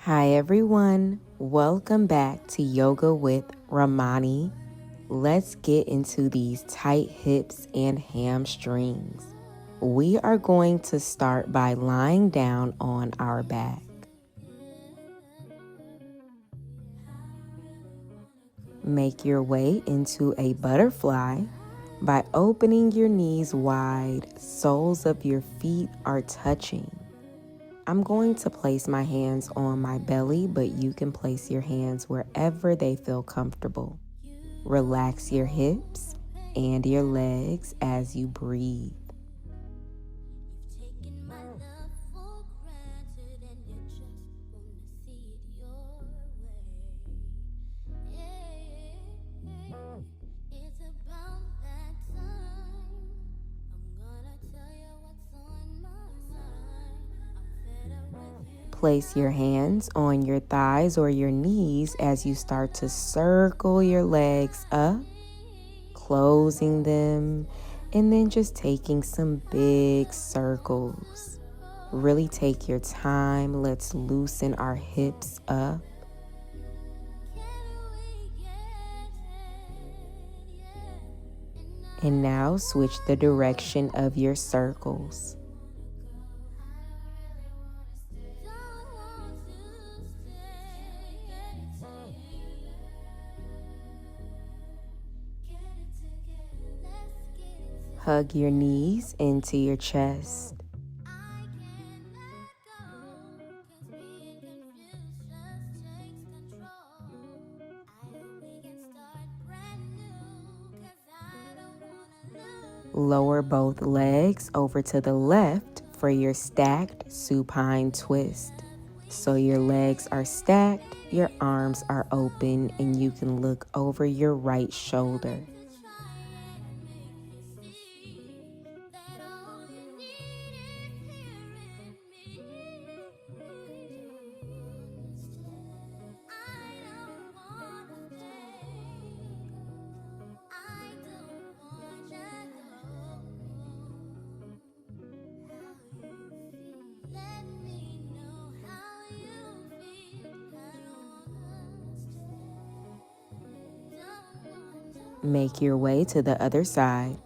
Hi everyone, welcome back to Yoga with RAMONI. Let's get into these tight hips and hamstrings. We are going to start by lying down on our back. Make your way into a butterfly by opening your knees wide, soles of your feet are touching. I'm going to place my hands on my belly, but you can place your hands wherever they feel comfortable. Relax your hips and your legs as you breathe. Place your hands on your thighs or your knees as you start to circle your legs up, closing them, and then just taking some big circles. Really take your time. Let's loosen our hips up. And now switch the direction of your circles. Hug your knees into your chest. Lower both legs over to the left for your stacked supine twist. So your legs are stacked, your arms are open, and you can look over your right shoulder. Make your way to the other side.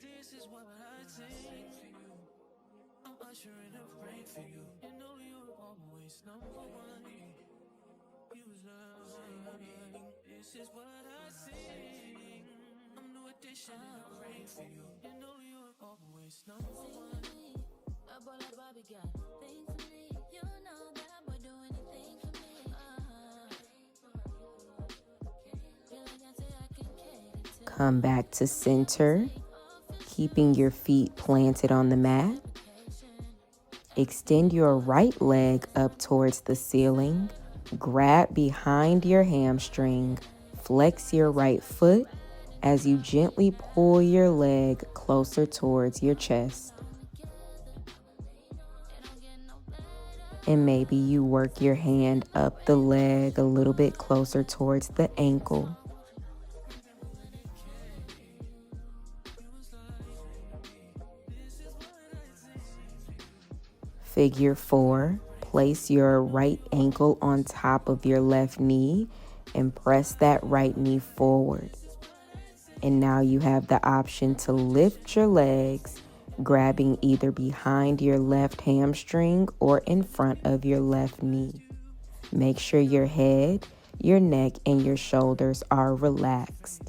This is what I sing for you. I'm ushering a rain for you. You know you're always number one. You love. This is what I sing. I'm new edition of rain for you. You know you're always number one. That boy like Bobby got things for me. You know that boy do anything for me. Come back to center, keeping your feet planted on the mat. Extend your right leg up towards the ceiling. Grab behind your hamstring. Flex your right foot as you gently pull your leg closer towards your chest. And maybe you work your hand up the leg a little bit closer towards the ankle. Figure 4, place your right ankle on top of your left knee and press that right knee forward. And now you have the option to lift your legs, grabbing either behind your left hamstring or in front of your left knee. Make sure your head, your neck, and your shoulders are relaxed.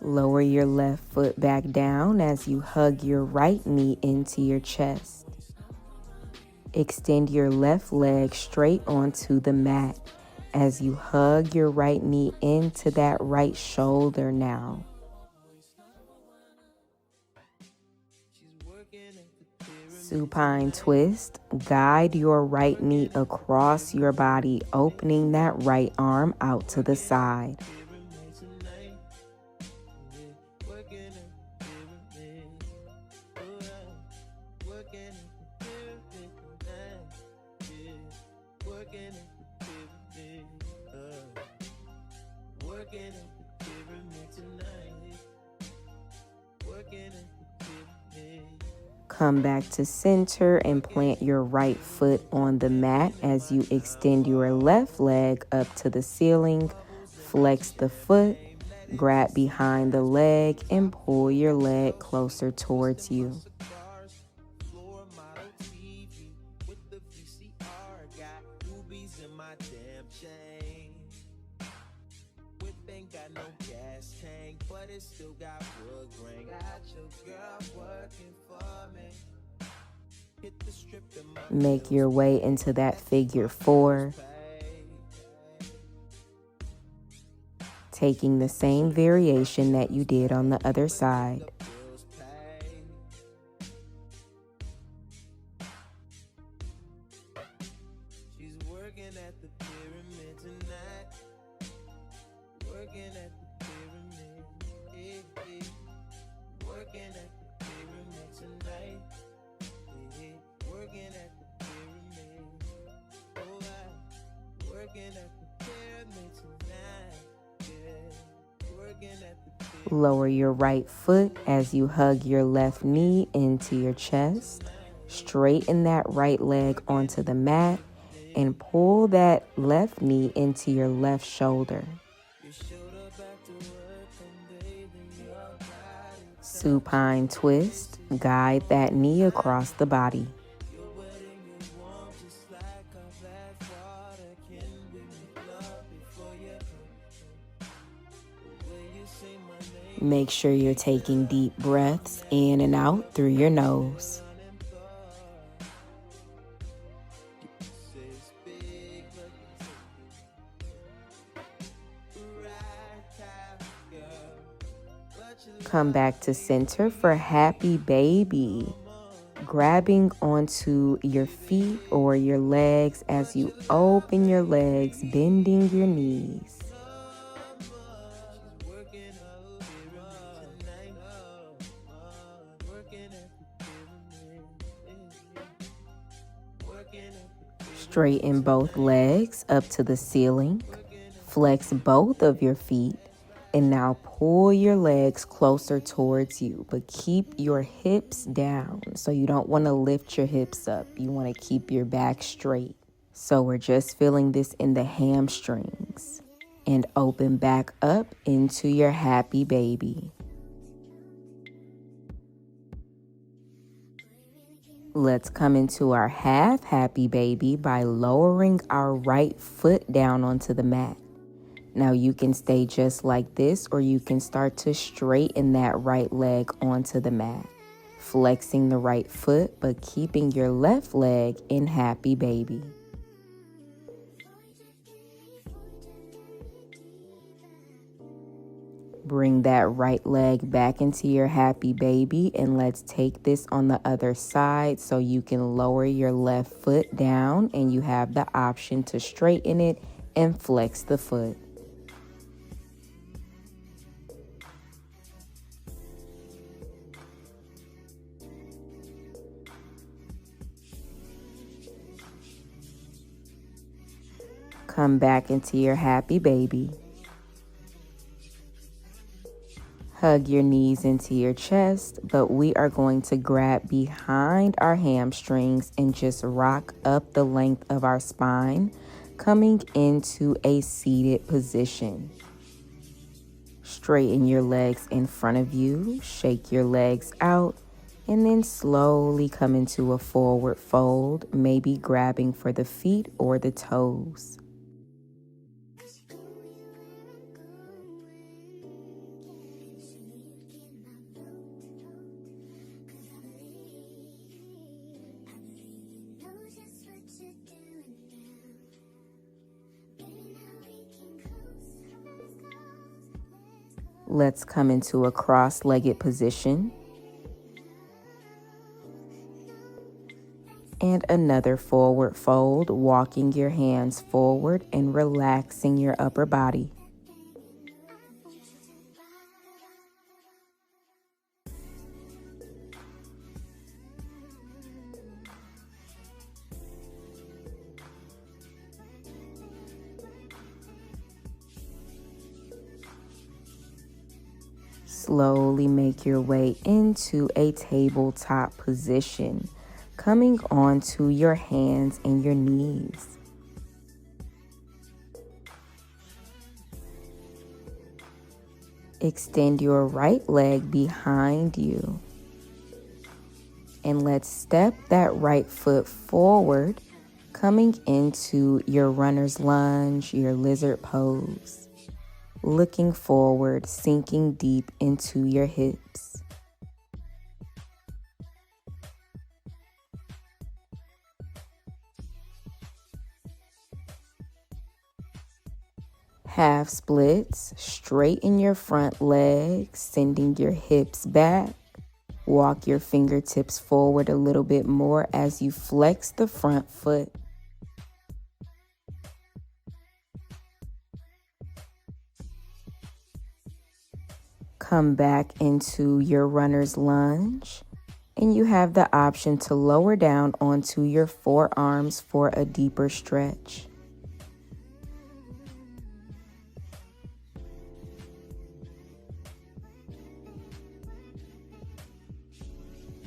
Lower your left foot back down as you hug your right knee into your chest. Extend your left leg straight onto the mat as you hug your right knee into that right shoulder now. Supine twist. Guide your right knee across your body, opening that right arm out to the side. Come back to center and plant your right foot on the mat as you extend your left leg up to the ceiling. Flex the foot, grab behind the leg, and pull your leg closer towards you. Make your way into that figure 4. Taking the same variation that you did on the other side. Lower your right foot as you hug your left knee into your chest. Straighten that right leg onto the mat and pull that left knee into your left shoulder. Supine twist. Guide that knee across the body. Make sure you're taking deep breaths in and out through your nose. Come back to center for happy baby. Grabbing onto your feet or your legs as you open your legs, bending your knees. Straighten both legs up to the ceiling. Flex both of your feet. And now pull your legs closer towards you, but keep your hips down. So you don't want to lift your hips up. You want to keep your back straight. So we're just feeling this in the hamstrings. And open back up into your happy baby. Let's come into our half happy baby by lowering our right foot down onto the mat. Now you can stay just like this, or you can start to straighten that right leg onto the mat. Flexing the right foot, but keeping your left leg in happy baby. Bring that right leg back into your happy baby, and let's take this on the other side so you can lower your left foot down and you have the option to straighten it and flex the foot. Come back into your happy baby. Hug your knees into your chest, but we are going to grab behind our hamstrings and just rock up the length of our spine, coming into a seated position. Straighten your legs in front of you, shake your legs out, and then slowly come into a forward fold, maybe grabbing for the feet or the toes. Let's come into a cross-legged position. And another forward fold, walking your hands forward and relaxing your upper body. Slowly make your way into a tabletop position, coming onto your hands and your knees. Extend your right leg behind you. And let's step that right foot forward, coming into your runner's lunge, your lizard pose. Looking forward, sinking deep into your hips. Half splits, straighten your front leg, sending your hips back. Walk your fingertips forward a little bit more as you flex the front foot. Come back into your runner's lunge, and you have the option to lower down onto your forearms for a deeper stretch.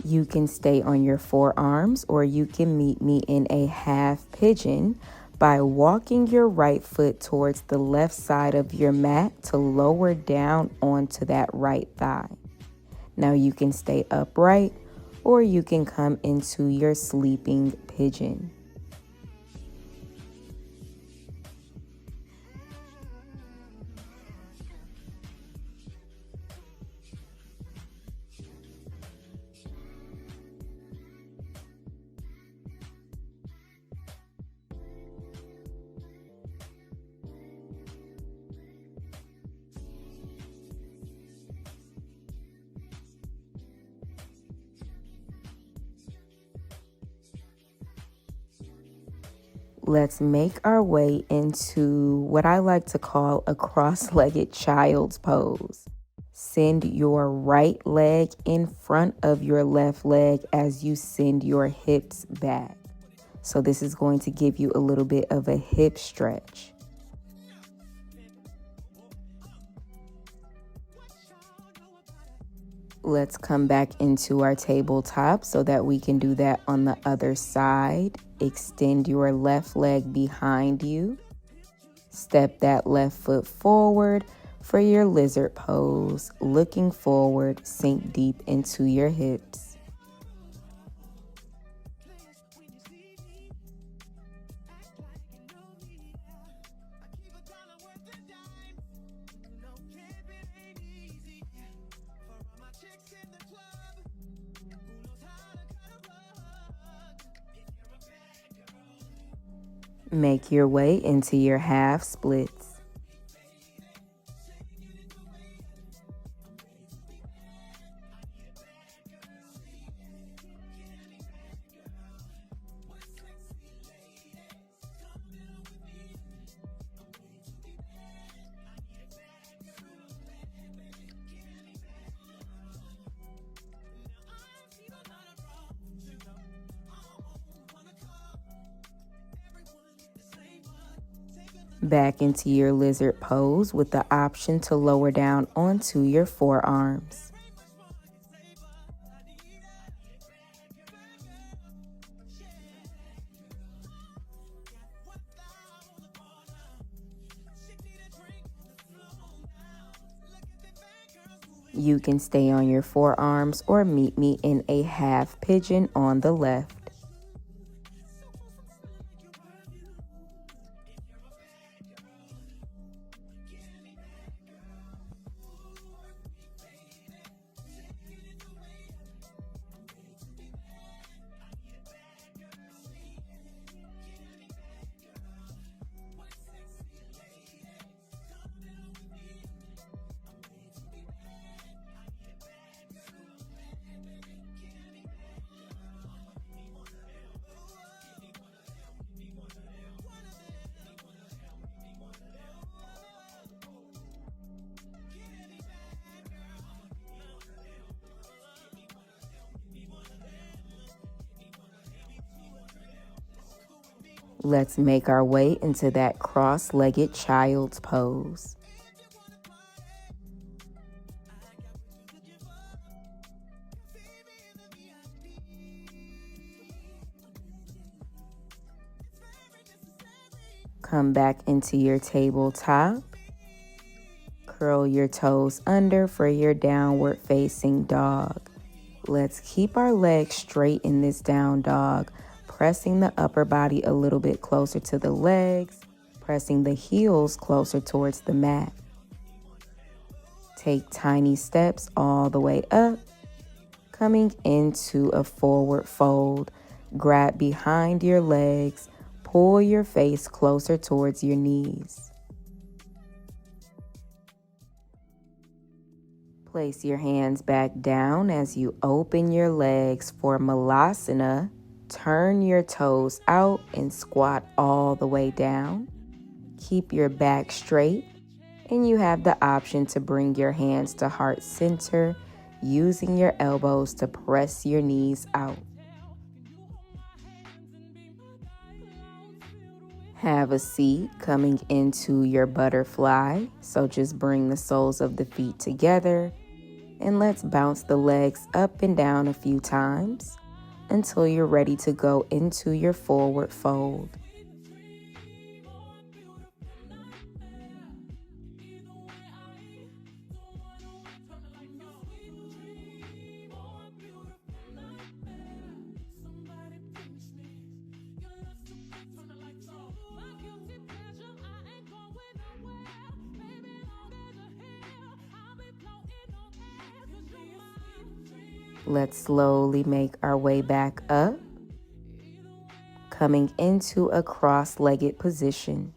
You can stay on your forearms, or you can meet me in a half pigeon by walking your right foot towards the left side of your mat to lower down onto that right thigh. Now you can stay upright, or you can come into your sleeping pigeon. Let's make our way into what I like to call a cross-legged child's pose. Send your right leg in front of your left leg as you send your hips back. So this is going to give you a little bit of a hip stretch. Let's come back into our tabletop so that we can do that on the other side. Extend your left leg behind you. Step that left foot forward for your lizard pose. Looking forward, sink deep into your hips. Make your way into your half splits. Back into your lizard pose with the option to lower down onto your forearms. You can stay on your forearms or meet me in a half pigeon on the left. Let's make our way into that cross-legged child's pose. Come back into your tabletop. Curl your toes under for your downward facing dog. Let's keep our legs straight in this down dog, pressing the upper body a little bit closer to the legs, pressing the heels closer towards the mat. Take tiny steps all the way up, coming into a forward fold. Grab behind your legs, pull your face closer towards your knees. Place your hands back down as you open your legs for Malasana. Turn your toes out and squat all the way down. Keep your back straight, and you have the option to bring your hands to heart center, using your elbows to press your knees out. Have a seat coming into your butterfly, so just bring the soles of the feet together and let's bounce the legs up and down a few times until you're ready to go into your forward fold. Let's slowly make our way back up, coming into a cross-legged position.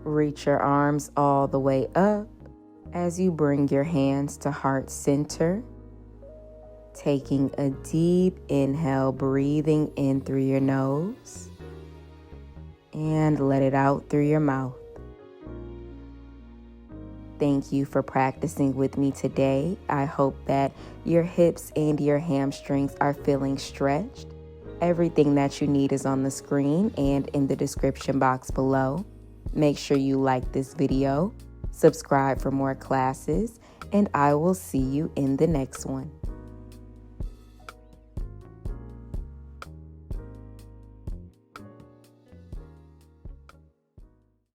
Reach your arms all the way up as you bring your hands to heart center. Taking a deep inhale, breathing in through your nose and let it out through your mouth. Thank you for practicing with me today. I hope that your hips and your hamstrings are feeling stretched. Everything that you need is on the screen and in the description box below. Make sure you like this video, subscribe for more classes, and I will see you in the next one.